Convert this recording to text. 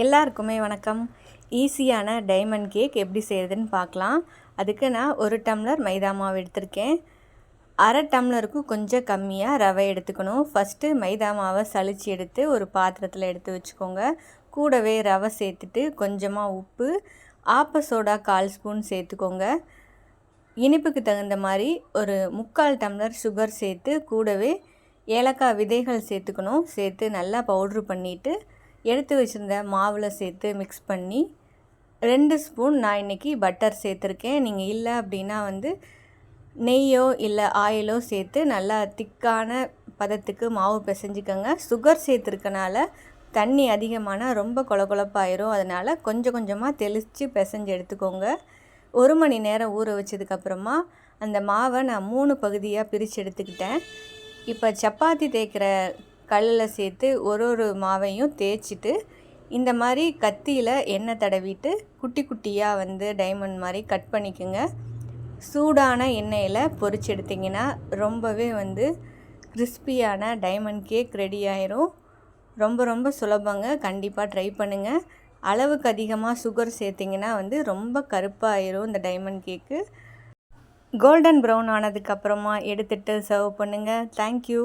எல்லாருக்குமே வணக்கம். ஈஸியான டைமண்ட் கேக் எப்படி செய்கிறதுன்னு பார்க்கலாம். அதுக்கு நான் 1 டம்ளர் மைதா மாவு எடுத்திருக்கேன். அரை டம்ளருக்கு கொஞ்சம் கம்மியாக ரவை எடுத்துக்கணும். ஃபஸ்ட்டு மைதா மாவை சலிச்சு எடுத்து ஒரு பாத்திரத்தில் எடுத்து வச்சுக்கோங்க. கூடவே ரவை சேர்த்துட்டு கொஞ்சமாக உப்பு, ஆப்ப சோடா 1/4 ஸ்பூன் சேர்த்துக்கோங்க. இனிப்புக்கு தகுந்த மாதிரி ஒரு 3/4 டம்ளர் சுகர் சேர்த்து கூடவே ஏலக்காய் விதைகள் சேர்த்துக்கணும். சேர்த்து நல்லா பவுட்ரு பண்ணிவிட்டு எடுத்து வச்சுருந்த மாவில் சேர்த்து மிக்ஸ் பண்ணி 2 ஸ்பூன் நான் இன்றைக்கி பட்டர் சேர்த்துருக்கேன். நீங்கள் இல்லை அப்படின்னா நெய்யோ இல்லை ஆயிலோ சேர்த்து நல்லா திக்கான பதத்துக்கு மாவு பிசைஞ்சிக்கோங்க. சுகர் சேர்த்துருக்கனால தண்ணி அதிகமான ரொம்ப கொழப்பாயிரும். அதனால் கொஞ்சம் கொஞ்சமாக தெளித்து பிசைஞ்சு எடுத்துக்கோங்க. 1 மணி நேரம் ஊற வச்சதுக்கப்புறமா அந்த மாவை நான் 3 பகுதியாக பிரித்து எடுத்துக்கிட்டேன். இப்போ சப்பாத்தி தேய்க்கிற கல்லில் சேர்த்து ஒரு மாவையும் தேய்ச்சிட்டு இந்த மாதிரி கத்தியில் எண்ணெய் தடவிட்டு குட்டி குட்டியாக டைமண்ட் மாதிரி கட் பண்ணிக்கோங்க. சூடான எண்ணெயில் பொரிச்சு எடுத்திங்கன்னா ரொம்பவே கிறிஸ்பியான டைமண்ட் கேக் ரெடி ஆயிரும். ரொம்ப சுலபங்க. கண்டிப்பாக ட்ரை பண்ணுங்கள். அளவுக்கு அதிகமாக சுகர் சேர்த்திங்கன்னா ரொம்ப கருப்பாயிரும் இந்த டைமண்ட் கேக்கு. கோல்டன் ப்ரௌன் ஆனதுக்கப்புறமா எடுத்துகிட்டு சர்வ் பண்ணுங்கள். தேங்க்யூ.